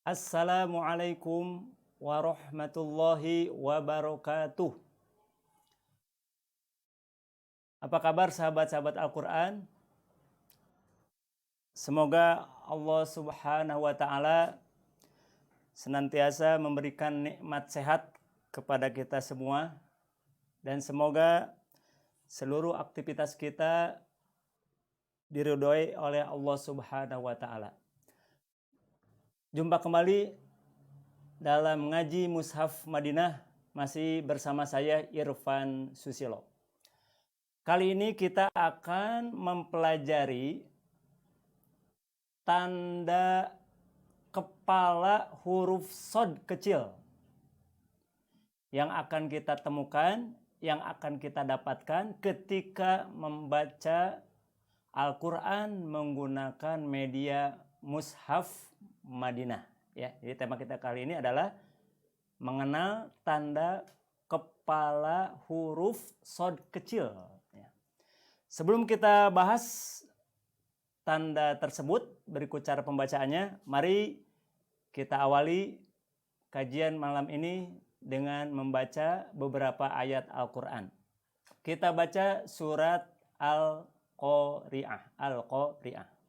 Assalamualaikum warahmatullahi wabarakatuh. Apa kabar sahabat-sahabat Al-Quran? Semoga Allah Subhanahu wa Ta'ala senantiasa memberikan nikmat sehat kepada kita semua, dan semoga seluruh aktivitas kita diridhoi oleh Allah Subhanahu wa Ta'ala. Jumpa kembali dalam ngaji Mushaf Madinah, masih bersama saya Irfan Susilo. Kali ini kita akan mempelajari tanda kepala huruf shad kecil yang akan kita temukan, yang akan kita dapatkan ketika membaca Al-Quran menggunakan media Mushaf Madinah. Ya, jadi tema kita kali ini adalah mengenal tanda kepala huruf shad kecil. Ya. Sebelum kita bahas tanda tersebut, berikut cara pembacaannya. Mari kita awali kajian malam ini dengan membaca beberapa ayat Al-Quran. Kita baca surat Al-Qari'ah. Al-Qari'ah.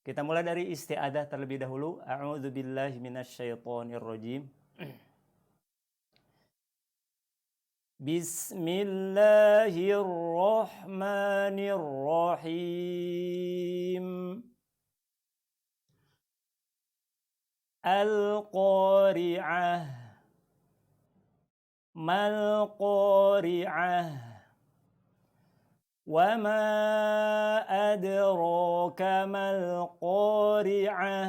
Kita mulai dari isti'adzah terlebih dahulu. A'udzubillahi minasyaitonirrajim. Bismillahirrahmanirrahim. Al-Qari'ah. Mal-Qari'ah. وَمَا أَدْرَاكَ مَا الْقَارِعَةُ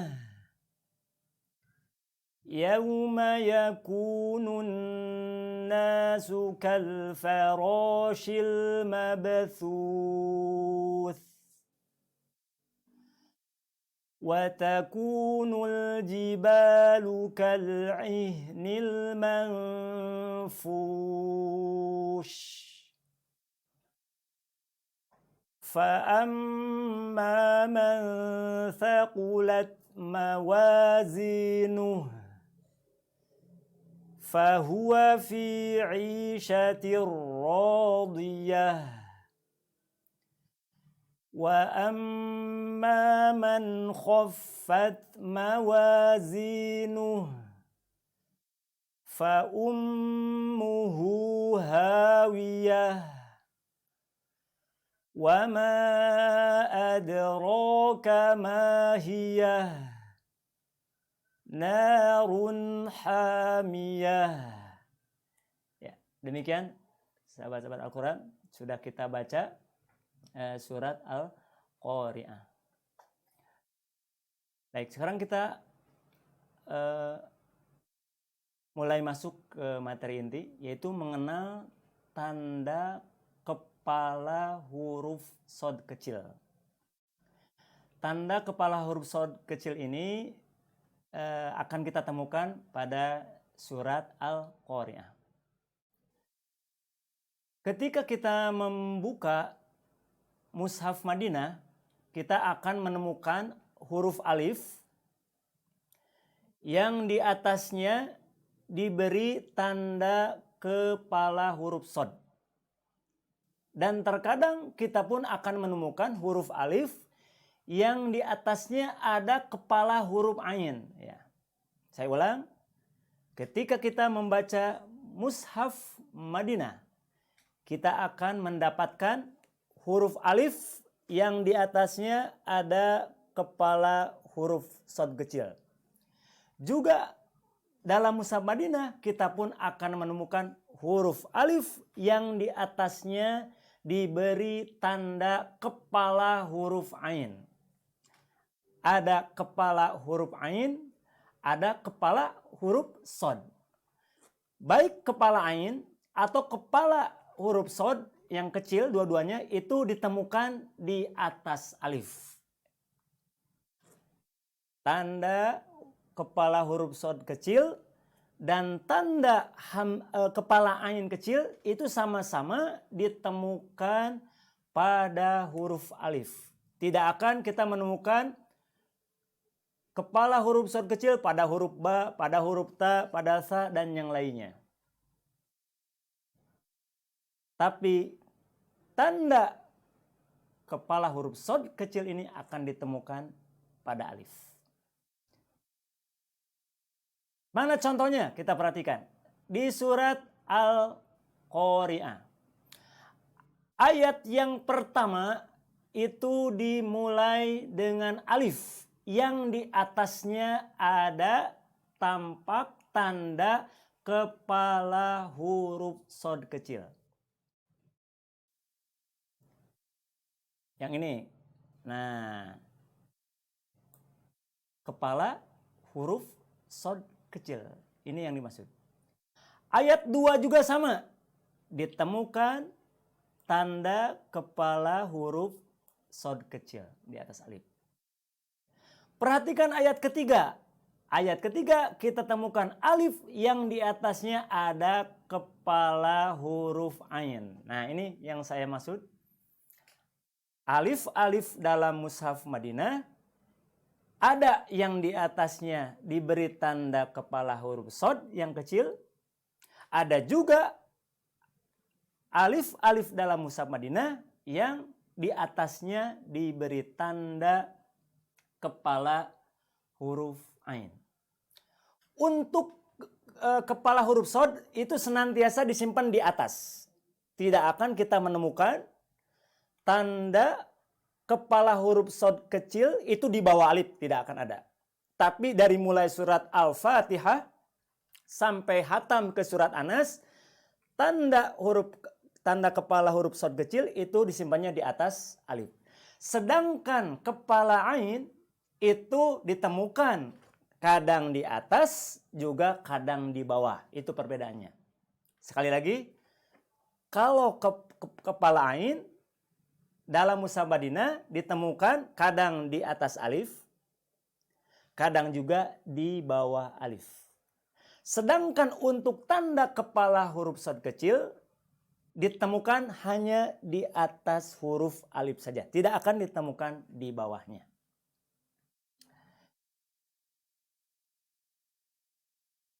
يَوْمَ يَكُونُ النَّاسُ كَالْفَرَاشِ الْمَبْثُوثِ وَتَكُونُ الْجِبَالُ كَالْعِهْنِ الْمَنفُوشِ فَأَمَّا مَنْ ثَقُلَتْ مَوَازِينُهُ فَهُوَ فِي عِيشَةٍ رَاضِيَةٍ وَأَمَّا مَنْ خَفَّتْ مَوَازِينُهُ فَأُمُّهُ هَاوِيَةٌ وَمَا أَدْرَاكَ مَا هِيَهْ نَارٌ حَامِيَةٌ. Ya, demikian sahabat-sahabat Al-Quran, sudah kita baca surat Al-Qari'ah. Baik, sekarang kita mulai masuk ke materi inti, yaitu mengenal tanda kepala huruf shad kecil. Tanda kepala huruf shad kecil ini akan kita temukan pada surat Al-Qari'ah. Ketika kita membuka Mushaf Madinah, kita akan menemukan huruf alif yang di atasnya diberi tanda kepala huruf shad. Dan terkadang kita pun akan menemukan huruf alif yang di atasnya ada kepala huruf ain. Ya. Saya ulang, ketika kita membaca Mushaf Madinah, kita akan mendapatkan huruf alif yang di atasnya ada kepala huruf shad kecil. Juga dalam Mushaf Madinah, kita pun akan menemukan huruf alif yang di atasnya diberi tanda kepala huruf ain. Ada kepala huruf ain, ada kepala huruf shad. Baik kepala ain atau kepala huruf shad yang kecil, dua-duanya itu ditemukan di atas alif. Tanda kepala huruf shad kecil dan tanda kepala ain kecil itu sama-sama ditemukan pada huruf alif. Tidak akan kita menemukan kepala huruf shad kecil pada huruf ba, pada huruf ta, pada sa, dan yang lainnya. Tapi tanda kepala huruf shad kecil ini akan ditemukan pada alif. Mana contohnya? Kita perhatikan. Di surat Al-Qari'ah. Ayat yang pertama itu dimulai dengan alif. Yang di atasnya ada tampak tanda kepala huruf shad kecil. Yang ini. Nah, kepala huruf shad kecil. Ini yang dimaksud. Ayat 2 juga sama. Ditemukan tanda kepala huruf shad kecil di atas alif. Perhatikan ayat ketiga. Ayat ketiga kita temukan alif yang di atasnya ada kepala huruf ain. Nah, ini yang saya maksud. Alif-alif dalam mushaf Madinah ada yang di atasnya diberi tanda kepala huruf shad yang kecil. Ada juga alif-alif dalam mushaf Madinah yang di atasnya diberi tanda kepala huruf ain. Untuk kepala huruf shad itu senantiasa disimpan di atas. Tidak akan kita menemukan tanda kepala huruf shad kecil itu di bawah alif, tidak akan ada. Tapi dari mulai surat Al-Fatihah sampai hatam ke surat Anas, tanda kepala huruf shad kecil itu disimpannya di atas alif. Sedangkan kepala ain itu ditemukan kadang di atas juga kadang di bawah. Itu perbedaannya. Sekali lagi, kalau kepala ain dalam mushaf Madinah ditemukan kadang di atas alif, kadang juga di bawah alif. Sedangkan untuk tanda kepala huruf shad kecil ditemukan hanya di atas huruf alif saja. Tidak akan ditemukan di bawahnya.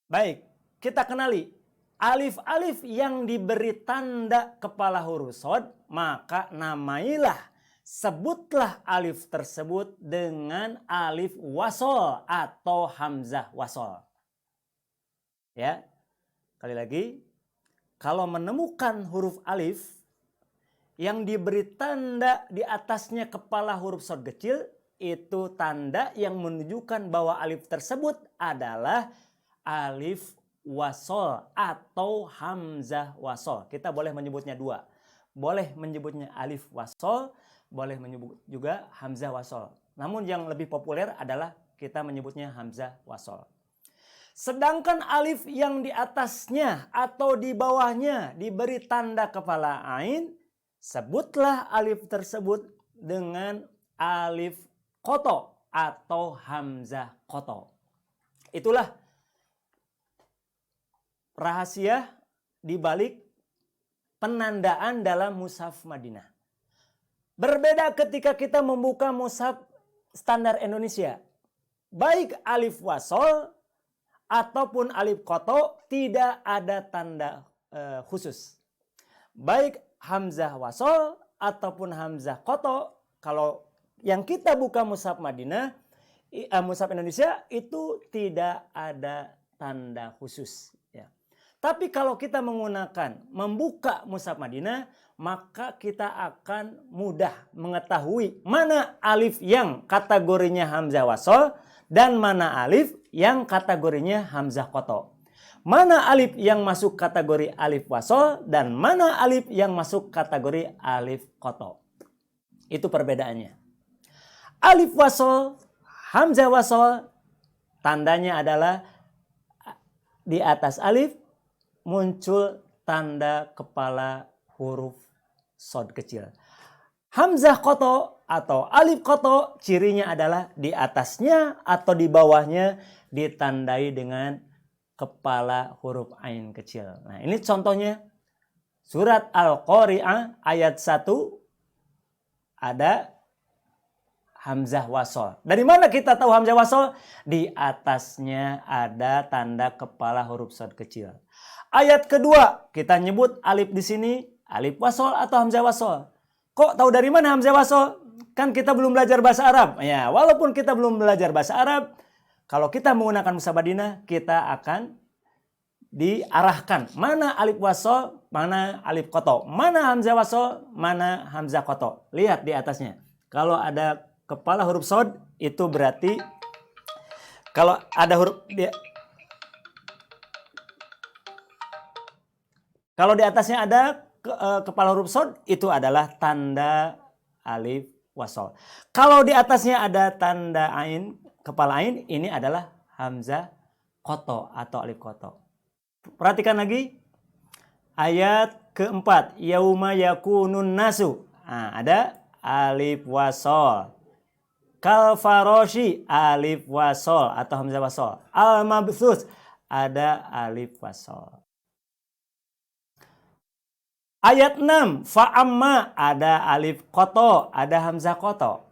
Baik, kita kenali. Alif-alif yang diberi tanda kepala huruf shad, maka namailah, sebutlah alif tersebut dengan alif wasol atau hamzah wasol. Ya, kali lagi, kalau menemukan huruf alif yang diberi tanda di atasnya kepala huruf shad kecil, itu tanda yang menunjukkan bahwa alif tersebut adalah alif wasol atau hamzah wasol. Kita boleh menyebutnya dua. Boleh menyebutnya alif wasol, boleh menyebut juga hamzah wasol. Namun yang lebih populer adalah kita menyebutnya hamzah wasol. Sedangkan alif yang di atasnya atau di bawahnya diberi tanda kepala ain, sebutlah alif tersebut dengan alif koto atau hamzah koto. Itulah rahasia di balik penandaan dalam mushaf Madinah. Berbeda ketika kita membuka mushaf standar Indonesia. Baik alif wasol ataupun alif koto tidak ada tanda khusus. Baik hamzah wasol ataupun hamzah koto, kalau yang kita buka mushaf Madinah, mushaf Indonesia itu tidak ada tanda khusus. Tapi kalau kita membuka mushaf Madinah, maka kita akan mudah mengetahui mana alif yang kategorinya hamzah wasol dan mana alif yang kategorinya hamzah koto. Mana alif yang masuk kategori alif wasol dan mana alif yang masuk kategori alif koto. Itu perbedaannya. Alif wasol, hamzah wasol, tandanya adalah di atas alif muncul tanda kepala huruf shad kecil. Hamzah koto atau alif koto cirinya adalah di atasnya atau di bawahnya ditandai dengan kepala huruf ain kecil. Nah, ini contohnya surat Al-Qari'ah ayat 1 ada hamzah wasol. Dari mana kita tahu hamzah wasol? Di atasnya ada tanda kepala huruf shad kecil. Ayat kedua, kita nyebut alif di sini, alif wasol atau hamzah wasol. Kok tahu dari mana hamzah wasol? Kan kita belum belajar bahasa Arab. Ya, walaupun kita belum belajar bahasa Arab, kalau kita menggunakan musabadina, kita akan diarahkan mana alif wasol, mana alif koto, mana hamzah wasol, mana hamzah koto. Lihat di atasnya. Kalau ada kepala huruf shad itu berarti kalau ada huruf kalau di atasnya ada kepala huruf shad itu adalah tanda alif wasol. Kalau di atasnya ada tanda ain, kepala ain, ini adalah hamzah koto atau alif koto. Perhatikan lagi ayat keempat, yauma yakunun nasu. Nah, ada alif wasol. Kal faroshi alif wasol atau hamzah wasol. Al mabthus ada alif wasol. Ayat 6, fa'amma ada alif koto, ada hamzah koto.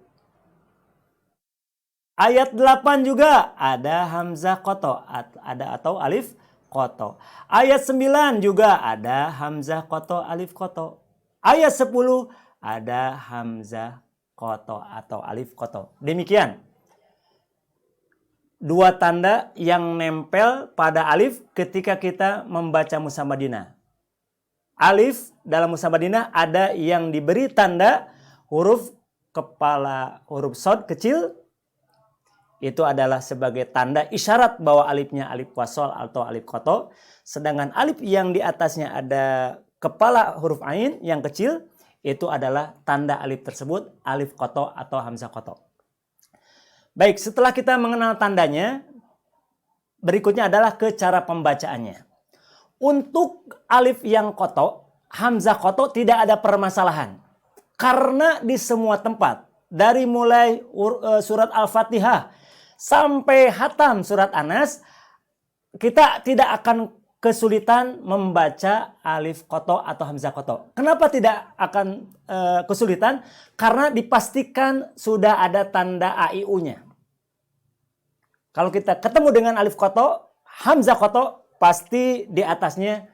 Ayat 8 juga ada hamzah koto, ada atau alif koto. Ayat 9 juga ada hamzah koto, alif koto. Ayat 10 ada hamzah koto atau alif koto. Demikian. Dua tanda yang nempel pada alif ketika kita membaca musabadina. Alif dalam musabadina ada yang diberi tanda huruf kepala huruf shad kecil. Itu adalah sebagai tanda isyarat bahwa alifnya alif wasol atau alif koto. Sedangkan alif yang di atasnya ada kepala huruf ain yang kecil, itu adalah tanda alif tersebut alif koto atau hamzah koto. Baik, setelah kita mengenal tandanya, berikutnya adalah ke cara pembacaannya. Untuk alif yang koto, hamzah koto tidak ada permasalahan. Karena di semua tempat, dari mulai surat Al-Fatihah sampai hatam surat Anas, kita tidak akan kesulitan membaca alif koto atau hamzah koto. Kenapa tidak akan kesulitan? Karena dipastikan sudah ada tanda AIU-nya. Kalau kita ketemu dengan alif koto, hamzah koto, pasti di atasnya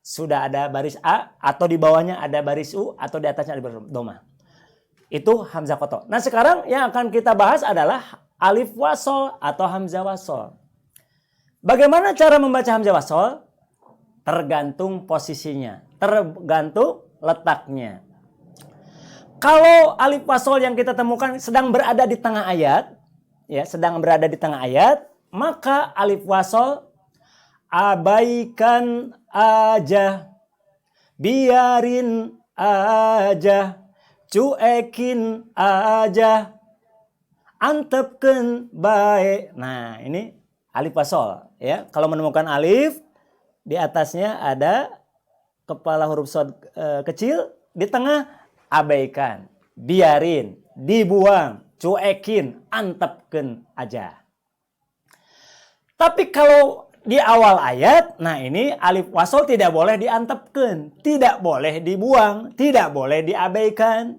sudah ada baris A, atau di bawahnya ada baris U, atau di atasnya ada baris doma. Itu hamzah koto. Nah, sekarang yang akan kita bahas adalah alif wasol atau hamzah wasol. Bagaimana cara membaca hamzah wasol? Tergantung posisinya, tergantung letaknya. Kalau alif wasol yang kita temukan sedang berada di tengah ayat, ya, sedang berada di tengah ayat, maka alif wasol abaikan aja, biarin aja, cuekin aja, antepkeun bae. Nah, ini alif wasol ya. Kalau menemukan alif di atasnya ada kepala huruf shad kecil, di tengah abaikan, biarin, dibuang, cuekin, antepkeun aja. Tapi kalau di awal ayat, nah ini alif wasol tidak boleh diantepkeun, tidak boleh dibuang, tidak boleh diabaikan.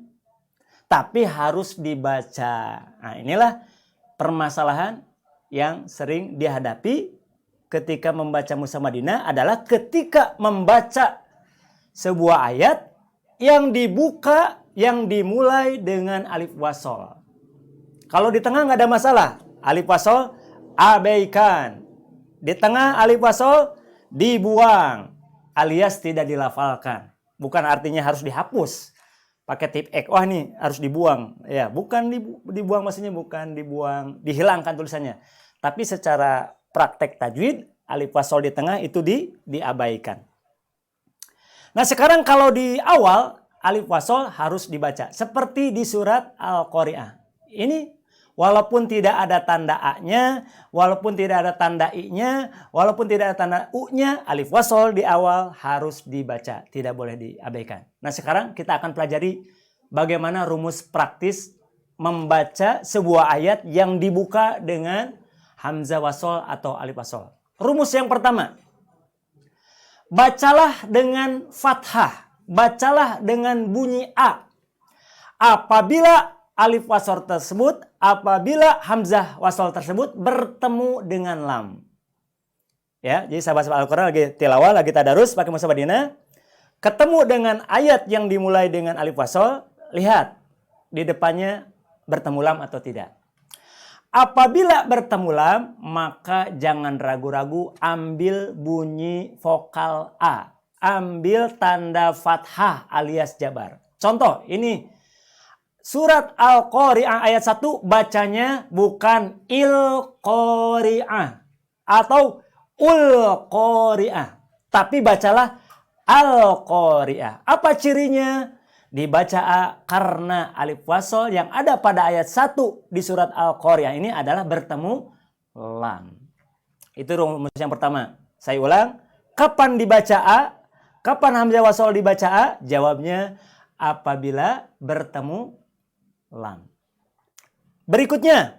Tapi harus dibaca. Nah, inilah permasalahan yang sering dihadapi ketika membaca musabadina adalah ketika membaca sebuah ayat yang dibuka, yang dimulai dengan alif wasol. Kalau di tengah nggak ada masalah, alif wasol abaikan. Di tengah alif wasol dibuang alias tidak dilafalkan. Bukan artinya harus dihapus. Pakai tip X, wah nih harus dibuang. Ya, bukan dibuang maksudnya bukan dibuang, dihilangkan tulisannya. Tapi secara praktek tajwid, alif wasol di tengah itu diabaikan. Nah, sekarang kalau di awal alif wasol harus dibaca seperti di surat Al-Qari'ah. Ini walaupun tidak ada tanda A-nya, walaupun tidak ada tanda I-nya, walaupun tidak ada tanda U-nya, alif wasol di awal harus dibaca, tidak boleh diabaikan. Nah, sekarang kita akan pelajari bagaimana rumus praktis membaca sebuah ayat yang dibuka dengan hamzah wasol atau alif wasol. Rumus yang pertama, bacalah dengan fathah, bacalah dengan bunyi A. Apabila alif wasol tersebut apabila hamzah wasol tersebut bertemu dengan lam. Ya, jadi sahabat-sahabat Al-Quran lagi tilawah, lagi tadarus pakai mushaf Madinah, ketemu dengan ayat yang dimulai dengan alif wasol, lihat di depannya bertemu lam atau tidak. Apabila bertemu lam, maka jangan ragu-ragu, ambil bunyi vokal A. Ambil tanda fathah alias jabar. Contoh, ini surat Al-Qari'ah ayat 1 bacanya bukan Il-Qari'ah atau Ul-Qari'ah, tapi bacalah Al-Qari'ah. Apa cirinya? Dibaca A karena alif wasol yang ada pada ayat 1 di surat Al-Qari'ah ini adalah bertemu lam. Itu rumus yang pertama. Saya ulang, kapan dibaca A? Kapan hamzah wasol dibaca A? Jawabnya apabila bertemu lam. Berikutnya,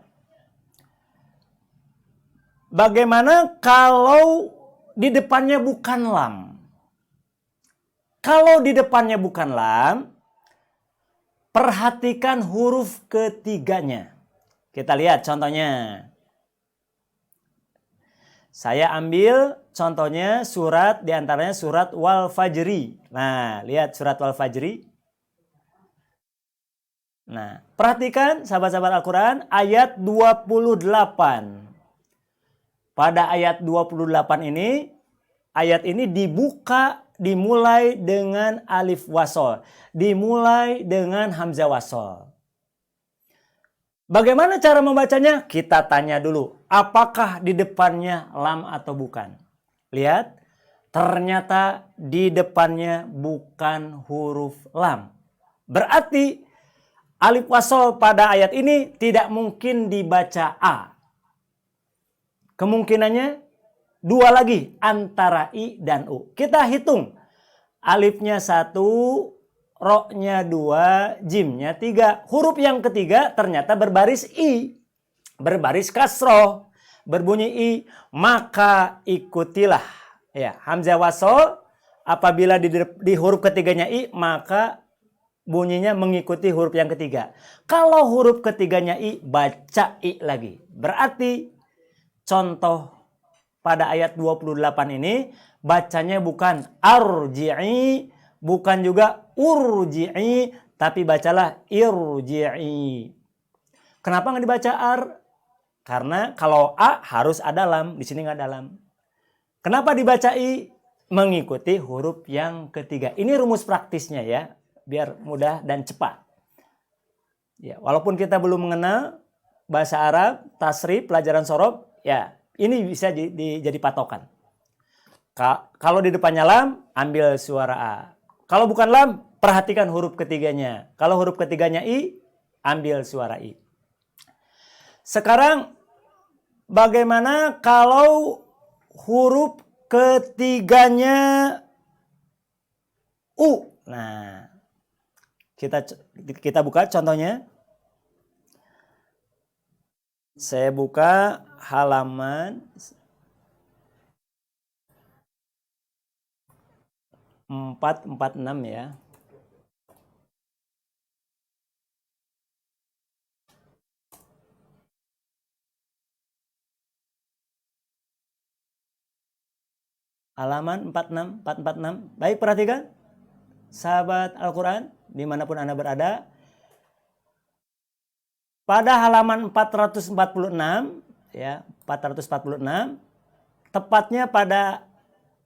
bagaimana kalau di depannya bukan lam? Kalau di depannya bukan lam, perhatikan huruf ketiganya. Kita lihat contohnya. Saya ambil contohnya surat, diantaranya surat Wal Fajri. Nah, lihat surat Wal Fajri. Nah, perhatikan sahabat-sahabat Al-Quran ayat 28. Pada ayat 28 ini, ayat ini dimulai dengan alif wasol. Dimulai dengan hamzah wasol. Bagaimana cara membacanya? Kita tanya dulu. Apakah di depannya lam atau bukan? Lihat. Ternyata di depannya bukan huruf lam. Berarti alif wasol pada ayat ini tidak mungkin dibaca A. Kemungkinannya dua lagi antara I dan U. Kita hitung. Alifnya 1, roknya 2, jimnya 3. Huruf yang ketiga ternyata berbaris I. Berbaris kasroh. Berbunyi I. Maka ikutilah. Ya, hamzah wasol apabila di huruf ketiganya I, maka bunyinya mengikuti huruf yang ketiga. Kalau huruf ketiganya I, baca I lagi. Berarti contoh pada ayat 28 ini bacanya bukan arji'i, bukan juga urji'i, tapi bacalah irji'i. Kenapa nggak dibaca ar? Karena kalau A harus ada lam, di sini nggak ada lam. Kenapa dibaca I? Mengikuti huruf yang ketiga. Ini rumus praktisnya ya, biar mudah dan cepat. Ya, walaupun kita belum mengenal bahasa Arab, tasrif, pelajaran sorob, ya ini bisa jadi patokan. Kalau di depannya lam, ambil suara A. Kalau bukan lam, perhatikan huruf ketiganya. Kalau huruf ketiganya I, ambil suara I. Sekarang, bagaimana kalau huruf ketiganya U? Nah, kita buka contohnya. Saya buka halaman 446 ya. Halaman 446. Baik, perhatikan. Sahabat Al-Quran, dimanapun Anda berada. Pada halaman 446, ya, 446, tepatnya pada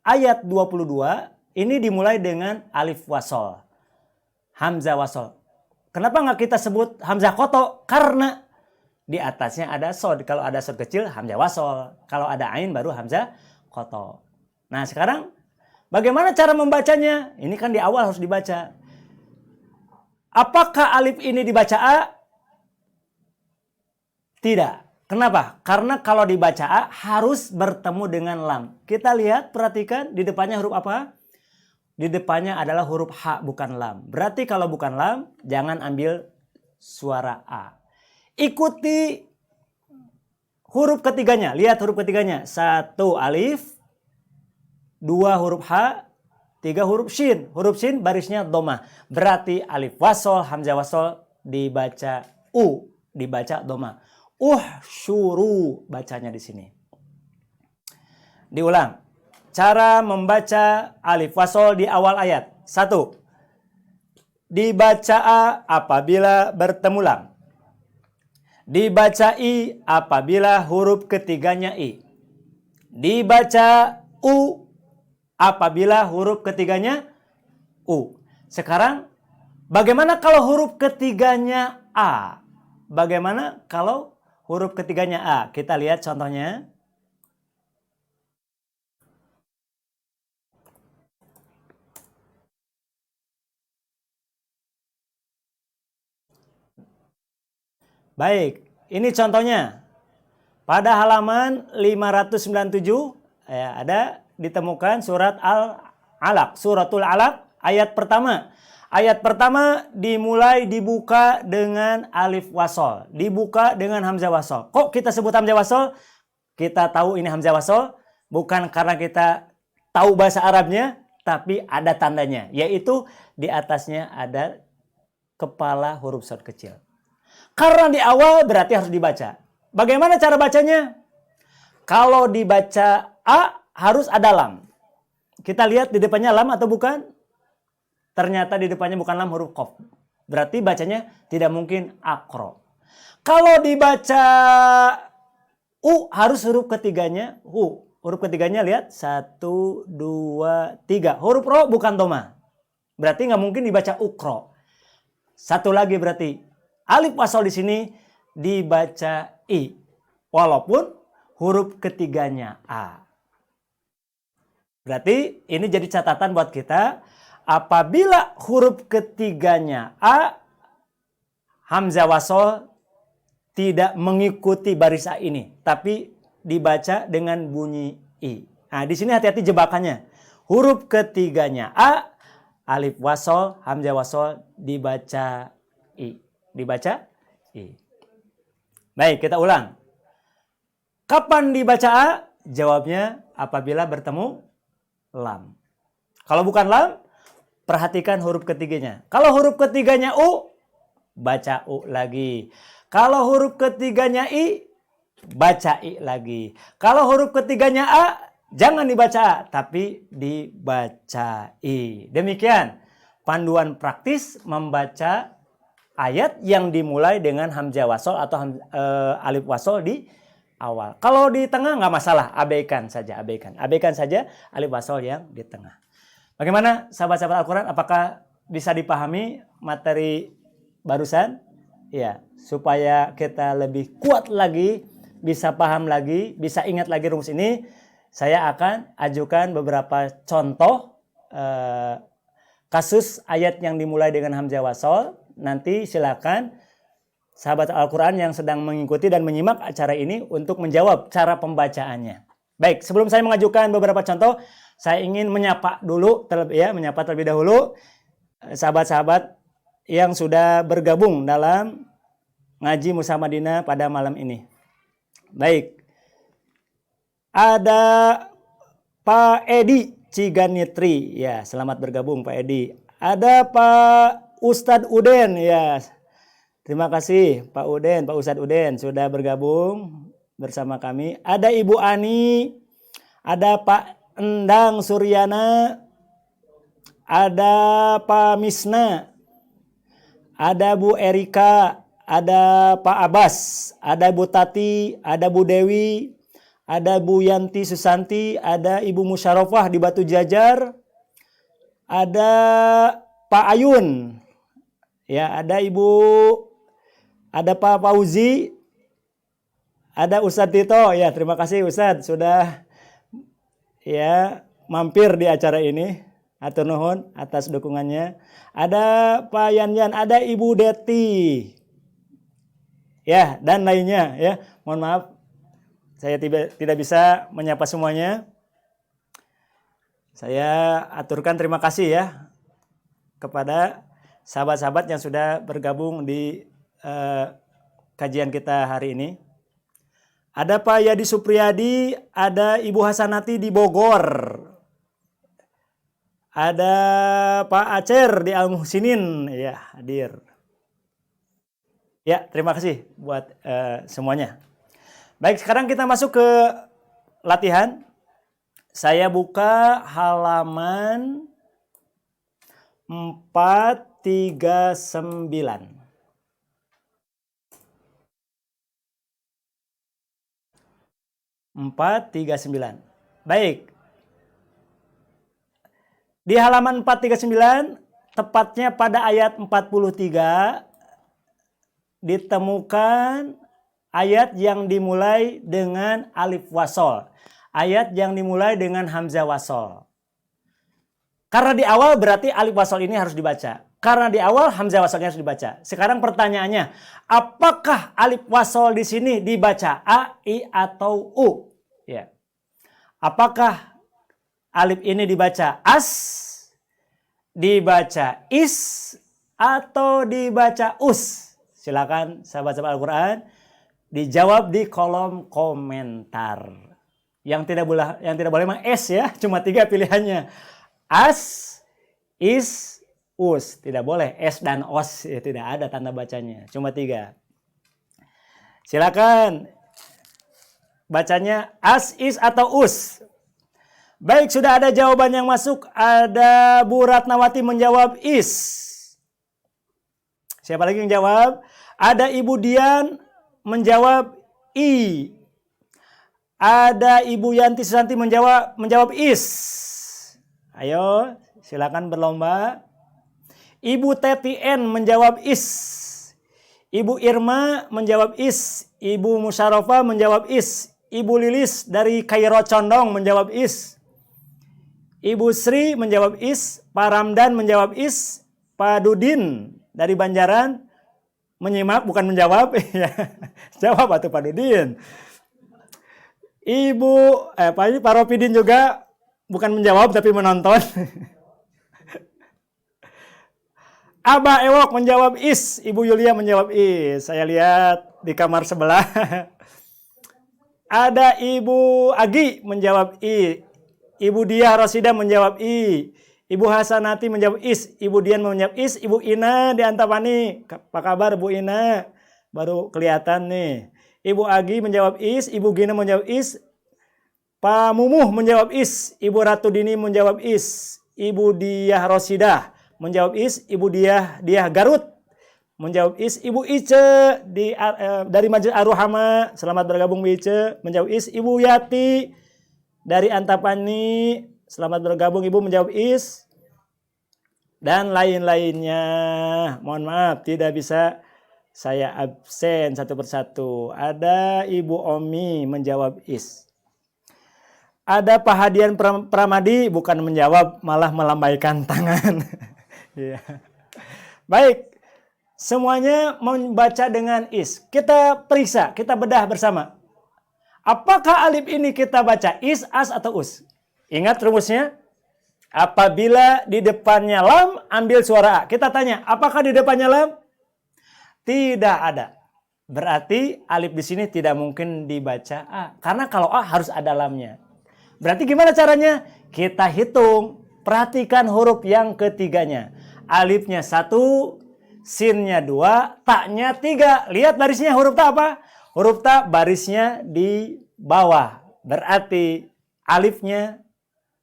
ayat 22, ini dimulai dengan alif wasol. Hamzah wasol. Kenapa nggak kita sebut hamzah koto? Karena di atasnya ada sod. Kalau ada sod kecil, hamzah wasol. Kalau ada ain, baru hamzah koto. Nah, sekarang bagaimana cara membacanya? Ini kan di awal harus dibaca. Apakah alif ini dibaca A? Tidak. Kenapa? Karena kalau dibaca A harus bertemu dengan lam. Kita lihat, perhatikan di depannya huruf apa? Di depannya adalah huruf H, bukan lam. Berarti kalau bukan lam, jangan ambil suara A. Ikuti huruf ketiganya. Lihat huruf ketiganya. 1 alif. 2 huruf H, 3 huruf Shin. Huruf Shin barisnya domah. Berarti alif wasol, hamzah wasol dibaca U dibaca doma. Uhsyuru bacanya di sini. Diulang. Cara membaca alif wasol di awal ayat. 1. Dibaca A apabila bertemu lam. Dibaca I apabila huruf ketiganya I. Dibaca U apabila huruf ketiganya U. Sekarang, bagaimana kalau huruf ketiganya A? Bagaimana kalau huruf ketiganya A? Kita lihat contohnya. Baik, ini contohnya. Pada halaman 597 ada ditemukan surat Al-Alaq, suratul Alaq ayat pertama. Ayat pertama dibuka dengan alif wasol, dibuka dengan hamzah wasol. Kok kita sebut hamzah wasol? Kita tahu ini hamzah wasol bukan karena kita tahu bahasa Arabnya, tapi ada tandanya, yaitu di atasnya ada kepala huruf shad kecil. Karena di awal berarti harus dibaca. Bagaimana cara bacanya? Kalau dibaca A harus ada lam. Kita lihat di depannya lam atau bukan? Ternyata di depannya bukan lam, huruf qaf. Berarti bacanya tidak mungkin akro. Kalau dibaca U harus huruf ketiganya U. Huruf ketiganya lihat 1, 2, 3. Huruf ro bukan doma. Berarti nggak mungkin dibaca ukro. Satu lagi berarti alif wasol di sini dibaca I. Walaupun huruf ketiganya A. Berarti ini jadi catatan buat kita. Apabila huruf ketiganya A, hamzah wasol tidak mengikuti baris A ini. Tapi dibaca dengan bunyi I. Nah, di sini hati-hati jebakannya. Huruf ketiganya A, alif wasol, hamzah wasol dibaca I. Dibaca I. Baik, kita ulang. Kapan dibaca A? Jawabnya apabila bertemu lam. Kalau bukan lam, perhatikan huruf ketiganya. Kalau huruf ketiganya U, baca U lagi. Kalau huruf ketiganya I, baca I lagi. Kalau huruf ketiganya A, jangan dibaca A, tapi dibaca I. Demikian panduan praktis membaca ayat yang dimulai dengan hamzah wasol atau alif wasol di awal. Kalau di tengah nggak masalah, abaikan saja, abaikan saja alif wasol yang di tengah. Bagaimana sahabat-sahabat Al-Quran? Apakah bisa dipahami materi barusan? Ya, supaya kita lebih kuat lagi, bisa paham lagi, bisa ingat lagi rumus ini, saya akan ajukan beberapa contoh kasus ayat yang dimulai dengan hamzah wasol. Nanti silakan sahabat Al-Quran yang sedang mengikuti dan menyimak acara ini untuk menjawab cara pembacaannya. Baik, sebelum saya mengajukan beberapa contoh, saya ingin menyapa terlebih dahulu sahabat-sahabat yang sudah bergabung dalam ngaji Musa Madinah pada malam ini. Baik, ada Pak Edi Ciganitri, ya selamat bergabung Pak Edi. Ada Pak Ustadz Uden, ya terima kasih Pak Uden, Pak Ustadz Uden sudah bergabung bersama kami. Ada Ibu Ani, ada Pak Endang Suryana, ada Pak Misna, ada Bu Erika, ada Pak Abbas, ada Bu Tati, ada Bu Dewi, ada Bu Yanti Susanti, ada Ibu Musyarofah di Batu Jajar, ada Pak Ayun, ya ada Pak Fauzi, ada Ustadz Tito, ya terima kasih Ustadz sudah ya mampir di acara ini. Atur nuhun atas dukungannya. Ada Pak Yanyan, ada Ibu Deti, ya dan lainnya ya. Mohon maaf, saya tidak bisa menyapa semuanya. Saya aturkan terima kasih ya kepada sahabat-sahabat yang sudah bergabung di kajian kita hari ini. Ada Pak Yadi Supriyadi, ada Ibu Hasanati di Bogor, ada Pak Acer di Al Muhsinin, ya hadir. Ya, terima kasih buat semuanya. Baik, sekarang kita masuk ke latihan. Saya buka halaman 439. 439. Baik. Di halaman 439, tepatnya pada ayat 43, ditemukan ayat yang dimulai dengan alif wasol. Ayat yang dimulai dengan hamzah wasol. Karena di awal berarti alif wasol ini harus dibaca. Karena di awal hamzah wasolnya harus dibaca. Sekarang pertanyaannya, apakah alif wasol di sini dibaca A, I, atau U? Ya. Apakah alif ini dibaca as, dibaca is, atau dibaca us? Silakan sahabat-sahabat Al-Quran dijawab di kolom komentar. Yang tidak boleh memang S ya, cuma 3 pilihannya. As, is, us. Tidak boleh S dan os, ya, tidak ada tanda bacanya, cuma 3. Silakan bacanya as, is, atau us. Baik, sudah ada jawaban yang masuk. Ada Bu Ratnawati menjawab is. Siapa lagi yang jawab? Ada Ibu Dian menjawab i. Ada Ibu Yanti Susanti menjawab is. Ayo, silakan berlomba. Ibu Teti N menjawab is. Ibu Irma menjawab is. Ibu Musyarofa menjawab is. Ibu Lilis dari Kairo Condong menjawab is. Ibu Sri menjawab is. Pak Ramdan menjawab is. Pak Dudin dari Banjaran menyimak, bukan menjawab. Jawab atau Pak Dudin. Pak Ropidin juga bukan menjawab tapi menonton. Abah Ewok menjawab is. Ibu Yulia menjawab is. Saya lihat di kamar sebelah. Ada Ibu Agi menjawab i. Ibu Diah Rosida menjawab i. Ibu Hasanati menjawab is. Ibu Dian menjawab is. Ibu Ina di Antapani. Apa kabar Bu Ina? Baru kelihatan nih. Ibu Agi menjawab is. Ibu Gina menjawab is. Pak Mumuh menjawab is. Ibu Ratu Dini menjawab is. Ibu Diah Rosida menjawab is. Ibu Diah Garut menjawab is. Ibu Ice dari Majelis Ar-Ruhama, selamat bergabung Bu Ice, menjawab is. Ibu Yati dari Antapani, selamat bergabung Ibu, menjawab is. Dan lain-lainnya. Mohon maaf tidak bisa saya absen satu persatu. Ada Ibu Omi menjawab is. Ada Pak Hadian Pramadi bukan menjawab, malah melambaikan tangan. Ya. Baik, semuanya membaca dengan is. Kita periksa, kita bedah bersama. Apakah alif ini kita baca is, as, atau us? Ingat rumusnya? Apabila di depannya lam, ambil suara A. Kita tanya, apakah di depannya lam? Tidak ada. Berarti alif di sini tidak mungkin dibaca A. Karena kalau A harus ada lamnya. Berarti gimana caranya? Kita hitung. Perhatikan huruf yang ketiganya. Alifnya 1, sinnya 2, taknya 3. Lihat barisnya huruf ta apa? Huruf ta barisnya di bawah. Berarti alifnya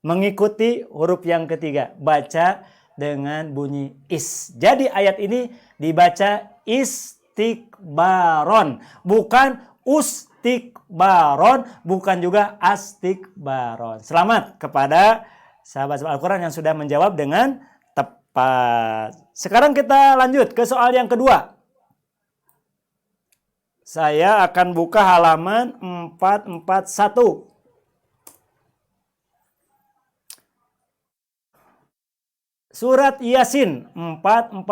mengikuti huruf yang ketiga. Baca dengan bunyi is. Jadi ayat ini dibaca istikbaron. Bukan ustikbaron. Bukan juga astikbaron. Selamat kepada sahabat-sahabat Al-Quran yang sudah menjawab dengan tepat. Sekarang kita lanjut ke soal yang kedua. Saya akan buka halaman 441. Surat Yasin 441.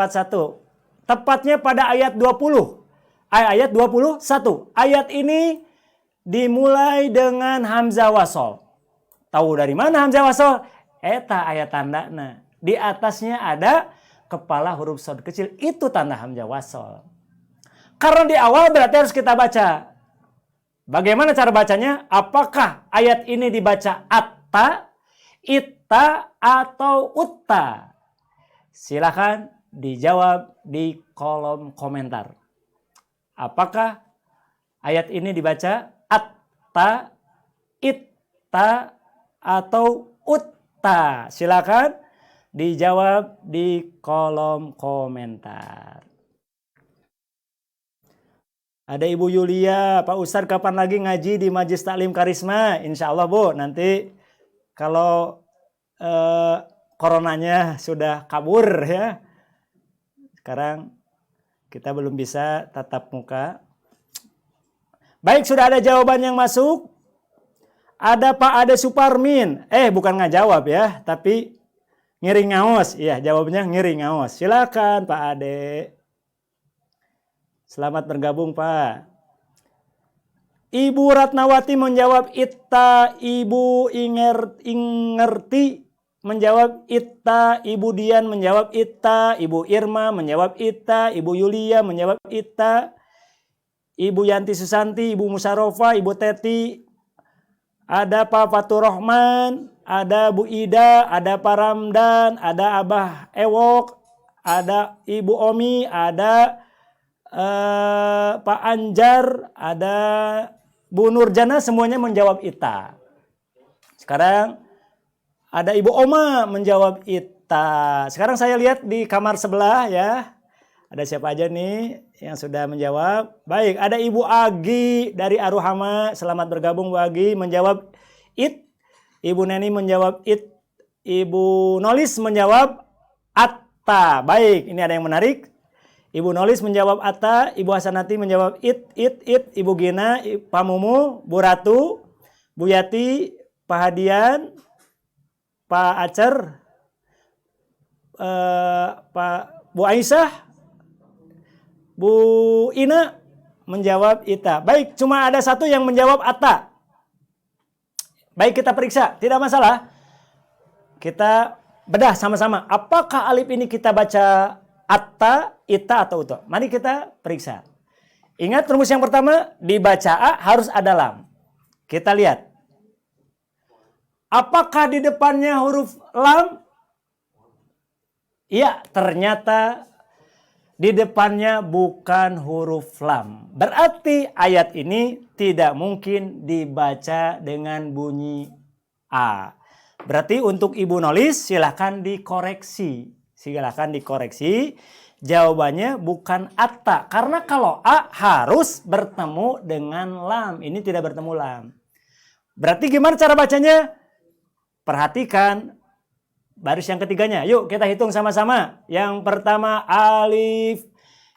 Tepatnya pada ayat 20. Ayat 21. Ayat ini dimulai dengan hamzah wasol. Tahu dari mana hamzah wasol? Eta ayat tandana. Di atasnya ada kepala huruf shad kecil. Itu tanda hamzah wasol. Karena di awal berarti harus kita baca. Bagaimana cara bacanya? Apakah ayat ini dibaca atta, itta, atau utta? Silakan dijawab di kolom komentar. Apakah ayat ini dibaca atta, itta, atau utta? Silakan dijawab di kolom komentar. Ada Ibu Yulia, Pak Ustadz kapan lagi ngaji di Majelis Taklim Karisma? Insya Allah Bu, nanti kalau coronanya sudah kabur ya. Sekarang kita belum bisa tatap muka. Baik, sudah ada jawaban yang masuk. Ada Pak Ade Suparmin. Bukan ngajawab ya, tapi ngiring ngaos. Iya, jawabnya ngiring ngaos. Silakan Pak Ade. Selamat bergabung Pak. Ibu Ratnawati menjawab itta, Ibu Ingerti menjawab itta, Ibu Dian menjawab itta, Ibu Irma menjawab itta, Ibu Yulia menjawab itta, Ibu Yanti Susanti, Ibu Musarofa, Ibu Teti, ada Pak Fatur Rahman, ada Bu Ida, ada Pak Ramdan, ada Abah Ewok, ada Ibu Omi, ada Pak Anjar, ada Bu Nurjana, semuanya menjawab ita. Sekarang ada Ibu Oma menjawab ita. Sekarang saya lihat di kamar sebelah ya. Ada siapa aja nih yang sudah menjawab? Baik, ada Ibu Agi dari Aruhama. Selamat bergabung Bu Agi, menjawab it. Ibu Neni menjawab it. Ibu Nolis menjawab atta. Baik, ini ada yang menarik. Ibu Nolis menjawab atta, Ibu Hasanati menjawab it. Ibu Gina, Pak Mumu, Bu Ratu, Bu Yati, Pak Hadian, Pak Acer, Bu Aisyah, Bu Ina menjawab ita. Baik, cuma ada satu yang menjawab atta. Baik, kita periksa, tidak masalah. Kita bedah sama-sama. Apakah alif ini kita baca atta, ita, atau uta? Mari kita periksa. Ingat rumus yang pertama, dibaca a harus ada lam. Kita lihat. Apakah di depannya huruf lam? Iya, ternyata di depannya bukan huruf lam. Berarti ayat ini tidak mungkin dibaca dengan bunyi a. Berarti untuk Ibu Nolis silahkan dikoreksi. Silakan dikoreksi. Jawabannya bukan atta. Karena kalau a harus bertemu dengan lam. Ini tidak bertemu lam. Berarti gimana cara bacanya? Perhatikan baris yang ketiganya. Yuk kita hitung sama-sama. Yang pertama alif.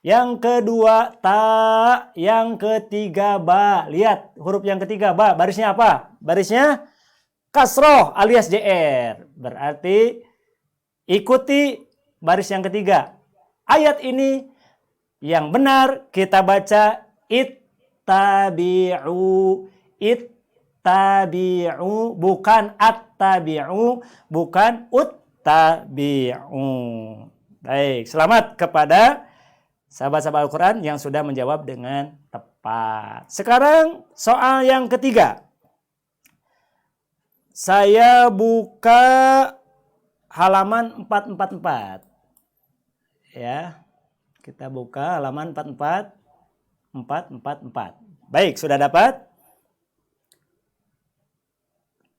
Yang kedua ta. Yang ketiga ba. Lihat huruf yang ketiga ba. Barisnya apa? Barisnya kasroh alias jr. Berarti ikuti baris yang ketiga. Ayat ini yang benar kita baca ittabi'u. Ittabi'u, bukan attabi'u, bukan uttabi'u. Baik, selamat kepada sahabat-sahabat Al-Quran yang sudah menjawab dengan tepat. Sekarang soal yang ketiga. Saya buka halaman 444. Ya, kita buka halaman 444. Baik, sudah dapat?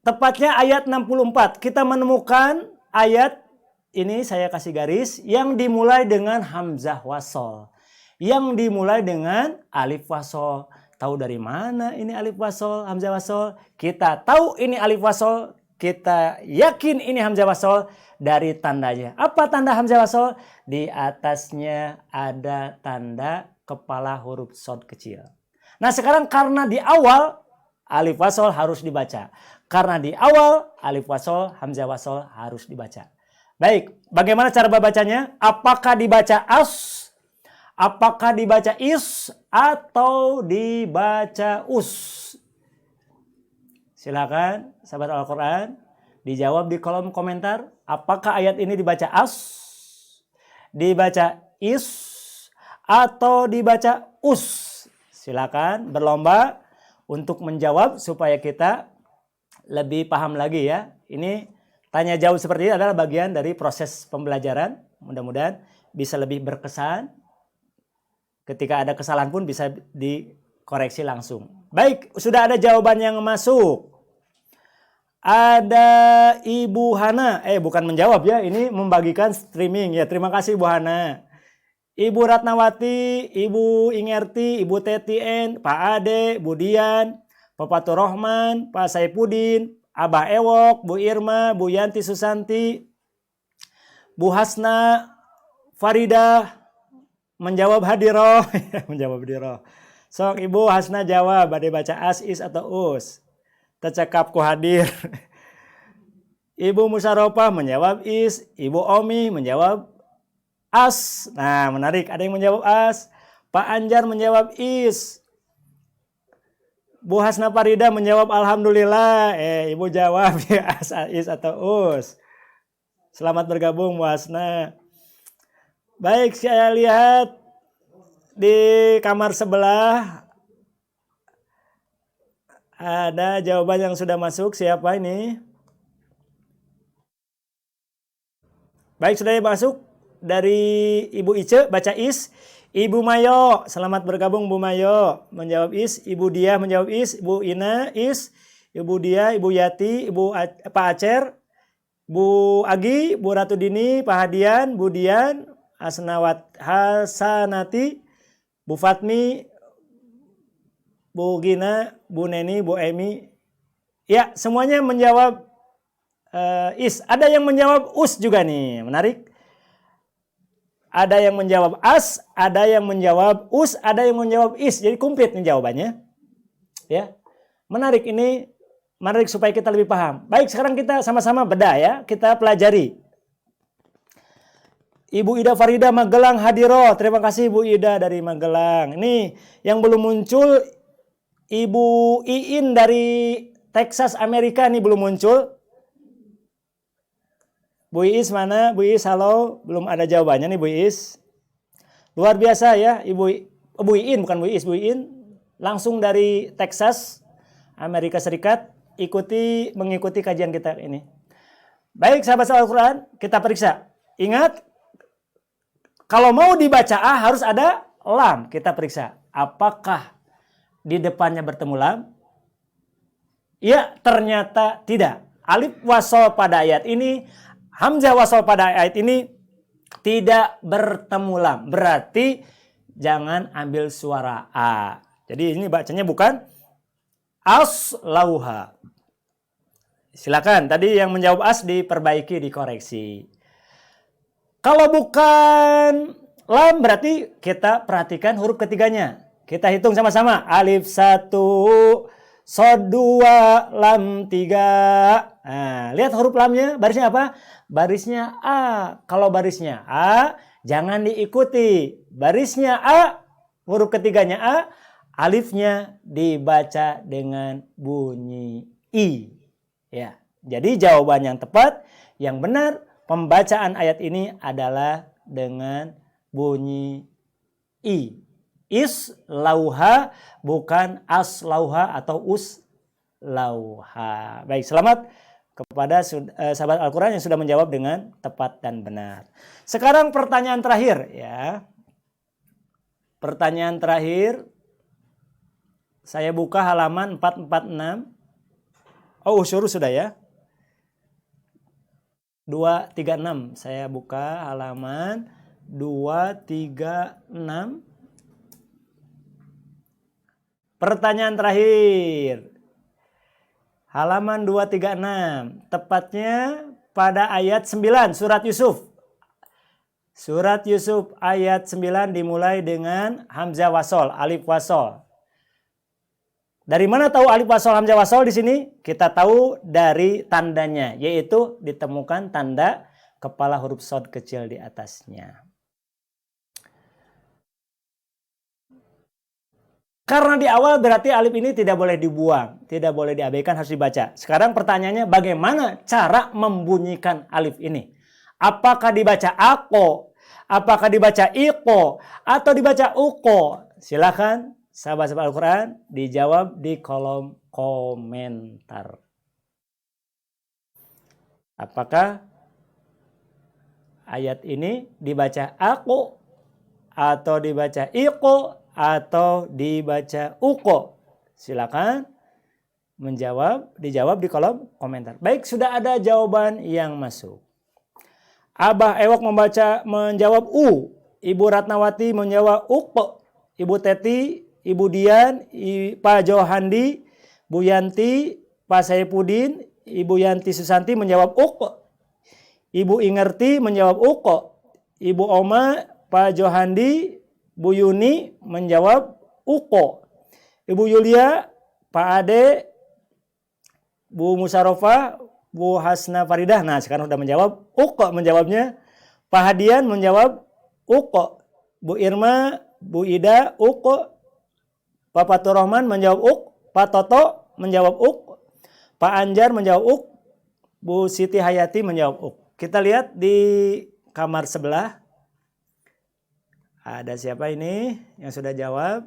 Tepatnya ayat 64. Kita menemukan ayat ini, saya kasih garis, yang dimulai dengan hamzah wasol. Yang dimulai dengan alif wasol. Tahu dari mana ini alif wasol, hamzah wasol? Kita tahu ini alif wasol. Kita yakin ini hamzah wasol dari tandanya. Apa tanda hamzah wasol? Di atasnya ada tanda kepala huruf shad kecil. Nah sekarang karena di awal alif wasol harus dibaca. Karena di awal alif wasol, hamzah wasol harus dibaca. Baik, bagaimana cara membacanya? Apakah dibaca as? Apakah dibaca is? Atau dibaca us? Silakan sahabat Al-Quran dijawab di kolom komentar. Apakah ayat ini dibaca as, dibaca is, atau dibaca us? Silakan berlomba untuk menjawab supaya kita lebih paham lagi ya. Ini tanya jawab seperti ini adalah bagian dari proses pembelajaran. Mudah-mudahan bisa lebih berkesan Ketika ada kesalahan pun bisa dikoreksi langsung. Baik, sudah ada jawaban yang masuk. Ada Ibu Hana, bukan menjawab ya, ini membagikan streaming ya. Terima kasih Ibu Hana. Ibu Ratnawati, Ibu Ingerti, Ibu Tetien, Pak Ade, Bu Dian, Pak Fatur Rohman, Pak Saipudin, Abah Ewok, Bu Irma, Bu Yanti Susanti, Bu Hasna, Farida, menjawab hadiroh, menjawab hadiroh. Sok Ibu Hasna jawab, badai baca as, is atau us. Tercekap ku hadir. Ibu Musyaropah menjawab is, Ibu Omi menjawab as. Nah, menarik, ada yang menjawab as. Pak Anjar menjawab is. Bu Hasna Farida menjawab alhamdulillah. Ibu jawab ya as, is atau us. Selamat bergabung Bu Hasna. Baik, saya lihat di kamar sebelah ada jawaban yang sudah masuk. Siapa ini? Baik, sudah masuk dari Ibu Ice, baca is. Ibu Mayo, selamat bergabung Bu Mayo, menjawab is. Ibu Dia menjawab is. Ibu Ina is. Ibu Dia, Ibu Yati, Pak Acer, Bu Agi, Bu Ratu Dini, Pak Hadian, Bu Dian, Hasanati, Bu Fatmi, Bu Gina, Bu Neni, Bu Emi. Ya, semuanya menjawab is. Ada yang menjawab us juga nih, menarik. Ada yang menjawab as, ada yang menjawab us, ada yang menjawab is. Jadi komplit nih jawabannya. Ya. Menarik ini, menarik supaya kita lebih paham. Baik, sekarang kita sama-sama bedah ya, kita pelajari. Ibu Ida Farida Magelang hadiro. Terima kasih Bu Ida dari Magelang. Ini yang belum muncul, Ibu Iin dari Texas Amerika ini belum muncul. Bu Iis mana? Bu Iis halo. Belum ada jawabannya nih Bu Iis. Luar biasa ya Bu Iin, bukan Bu Iis, Bu Iin. Langsung dari Texas, Amerika Serikat. Mengikuti kajian kita ini. Baik sahabat Al-Quran, kita periksa. Ingat, kalau mau dibaca A harus ada lam. Kita periksa. Apakah di depannya bertemu lam? Ya, ternyata tidak. Alif wasol pada ayat ini, hamzah wasol pada ayat ini tidak bertemu lam. Berarti jangan ambil suara A. Jadi ini bacanya bukan as-lauha. Silakan, tadi yang menjawab as diperbaiki, dikoreksi. Kalau bukan lam berarti kita perhatikan huruf ketiganya. Kita hitung sama-sama. Alif 1, sod 2, lam 3. Nah, lihat huruf lamnya, barisnya apa? Barisnya A. Kalau barisnya A, jangan diikuti. Barisnya A, huruf ketiganya A, alifnya dibaca dengan bunyi I. Ya, jadi jawaban yang tepat, yang benar, pembacaan ayat ini adalah dengan bunyi I. Is lauha, bukan as lauha atau us lauha. Baik, selamat kepada sahabat Al-Quran yang sudah menjawab dengan tepat dan benar. Sekarang pertanyaan terakhir ya. Pertanyaan terakhir. Saya buka halaman 446. Oh, suruh sudah ya. 236. Saya buka halaman 236. Pertanyaan terakhir. Halaman 236. Tepatnya pada ayat 9 surat Yusuf. Surat Yusuf ayat 9 dimulai dengan hamzah wasol, alif wasol. Dari mana tahu alif wasol, hamzah wasol di sini? Kita tahu dari tandanya, yaitu ditemukan tanda kepala huruf sod kecil di atasnya. Karena di awal berarti alif ini tidak boleh dibuang, tidak boleh diabaikan, harus dibaca. Sekarang pertanyaannya, bagaimana cara membunyikan alif ini? Apakah dibaca ako? Apakah dibaca iko? Atau dibaca uko? Silakan sahabat-sahabat Al-Quran dijawab di kolom komentar. Apakah ayat ini dibaca aku atau dibaca iqo, atau dibaca uko? Silakan dijawab di kolom komentar. Baik, sudah ada jawaban yang masuk. Abah Ewok menjawab U. Ibu Ratnawati menjawab uko. Ibu Teti, Ibu Dian, Pak Johandi, Bu Yanti, Pak Saipudin, Ibu Yanti Susanti menjawab uko. Ibu Ingerti menjawab uko. Ibu Oma, Pak Johandi, Bu Yuni menjawab uko. Ibu Yulia, Pak Ade, Bu Musarofah, Bu Hasna Faridah. Nah, sekarang sudah menjawab uko menjawabnya. Pak Hadian menjawab uko. Bu Irma, Bu Ida uko. Pak Fatur Rahman menjawab uk. Pak Toto menjawab uk. Pak Anjar menjawab uk. Bu Siti Hayati menjawab uk. Kita lihat di kamar sebelah. Ada siapa ini yang sudah jawab?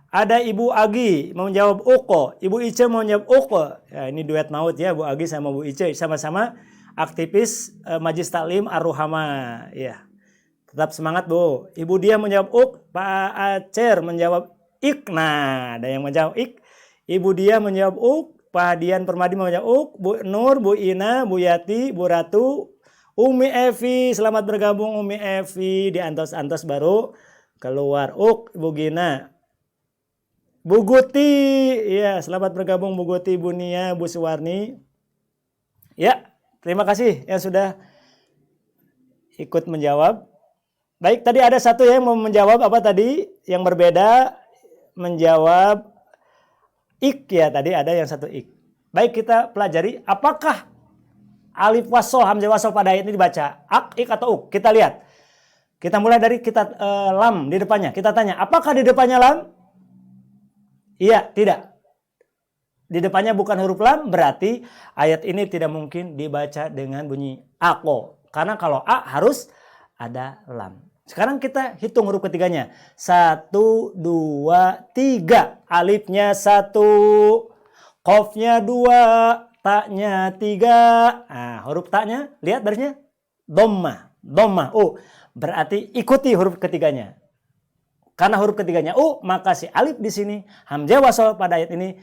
Ada Ibu Agi mau menjawab uko. Ibu Ice mau menjawab uko. Ya, ini duet maut ya, Bu Agi sama Bu Ice. Sama-sama aktivis Majelis Taklim Ar-Ruhama. Ya. Tetap semangat, Bu. Ibu Dia menjawab uk. Pak Acer menjawab ik. Nah, ada yang menjawab ik. Ibu Dia menjawab uk. Pak Dian Permadi menjawab uk. Bu Nur, Bu Ina, Bu Yati, Bu Ratu, Umi Evi. Selamat bergabung Umi Evi. Di Antos-Antos baru keluar uk. Bu Gina. Bu Guti, ya selamat bergabung Bu Guti, Bu Nia, Bu Suwarni. Ya, terima kasih yang sudah ikut menjawab. Baik, tadi ada satu yang mau menjawab apa tadi? Yang berbeda menjawab ik ya, tadi ada yang satu ik. Baik, kita pelajari apakah alif wasol, hamzah wasol pada ayat ini dibaca ak, ik atau uk. Kita lihat. Kita mulai dari lam di depannya. Kita tanya, apakah di depannya lam? Iya, tidak. Di depannya bukan huruf lam, berarti ayat ini tidak mungkin dibaca dengan bunyi ako. Karena kalau a harus ada lam. Sekarang kita hitung huruf ketiganya. 1, 2, 3. Alifnya 1, qafnya 2, taknya 3. Nah, huruf taknya, lihat barisnya. Dhammah. Oh, berarti ikuti huruf ketiganya. Karena huruf ketiganya u, maka si alif di sini hamzah wasol pada ayat ini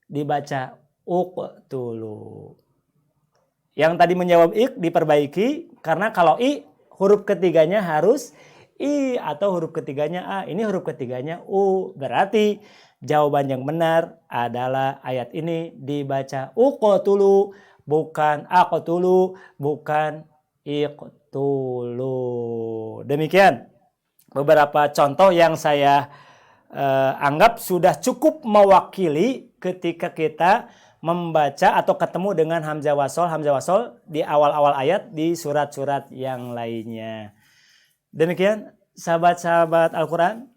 dibaca uqtulu. Yang tadi menjawab ik diperbaiki karena kalau i huruf ketiganya harus i atau huruf ketiganya a. Ini huruf ketiganya u. Berarti jawaban yang benar adalah ayat ini dibaca uqtulu, bukan aqtulu, bukan iqtulu. Demikian beberapa contoh yang saya anggap sudah cukup mewakili ketika kita membaca atau ketemu dengan hamzah wasol di awal-awal ayat di surat-surat yang lainnya. Demikian sahabat-sahabat Al-Quran,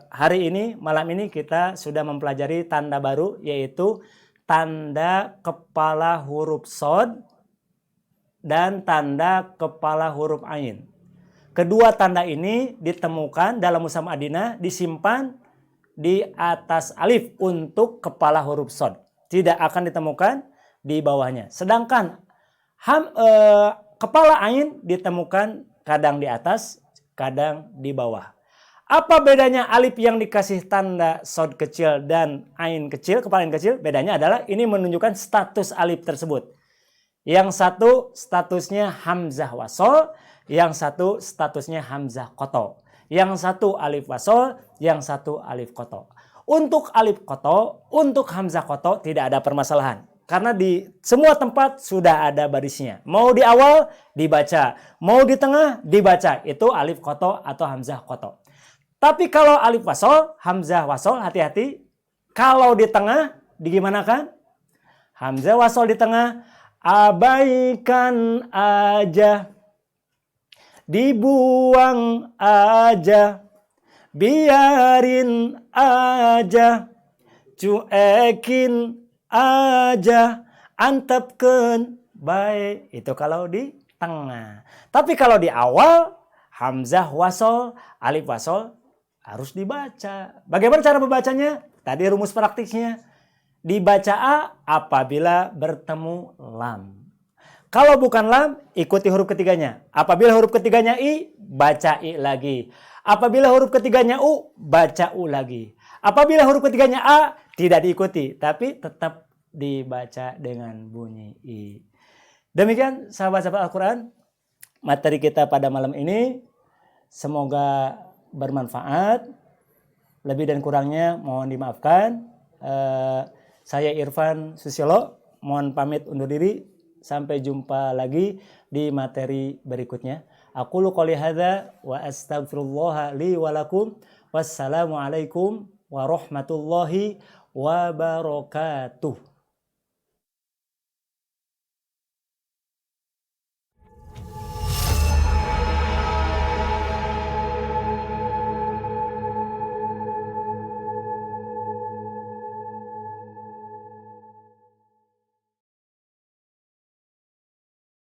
hari ini, malam ini kita sudah mempelajari tanda baru, yaitu tanda kepala huruf shad dan tanda kepala huruf ain. Kedua tanda ini ditemukan dalam Mushaf Madinah, disimpan di atas alif untuk kepala huruf shad. Tidak akan ditemukan di bawahnya. Sedangkan kepala ain ditemukan kadang di atas, kadang di bawah. Apa bedanya alif yang dikasih tanda shad kecil dan ain kecil, kepala ain kecil? Bedanya adalah ini menunjukkan status alif tersebut. Yang satu statusnya hamzah wasol, yang satu statusnya hamzah koto. Yang satu alif wasol, yang satu alif koto. Untuk alif koto, untuk hamzah koto tidak ada permasalahan. Karena di semua tempat sudah ada barisnya. Mau di awal dibaca, mau di tengah dibaca. Itu alif koto atau hamzah koto. Tapi kalau alif wasol, hamzah wasol, hati-hati. Kalau di tengah, digimanakan? Hamzah wasol di tengah, abaikan aja. Dibuang aja, biarin aja, cuekin aja, antepkeun baik. Itu kalau di tengah. Tapi kalau di awal, hamzah wasol, alif wasol harus dibaca. Bagaimana cara membacanya? Tadi rumus praktiknya. Dibaca a apabila bertemu lam. Kalau bukan lam, ikuti huruf ketiganya. Apabila huruf ketiganya i, baca i lagi. Apabila huruf ketiganya u, baca u lagi. Apabila huruf ketiganya a, tidak diikuti, tapi tetap dibaca dengan bunyi i. Demikian sahabat-sahabat Al-Quran, materi kita pada malam ini. Semoga bermanfaat. Lebih dan kurangnya mohon dimaafkan. Saya Irfan Susiolo, mohon pamit undur diri. Sampai jumpa lagi di materi berikutnya. Aqulu qouli hadza wa astaghfirullah li wa lakum. Wassalamualaikum warahmatullahi wabarakatuh.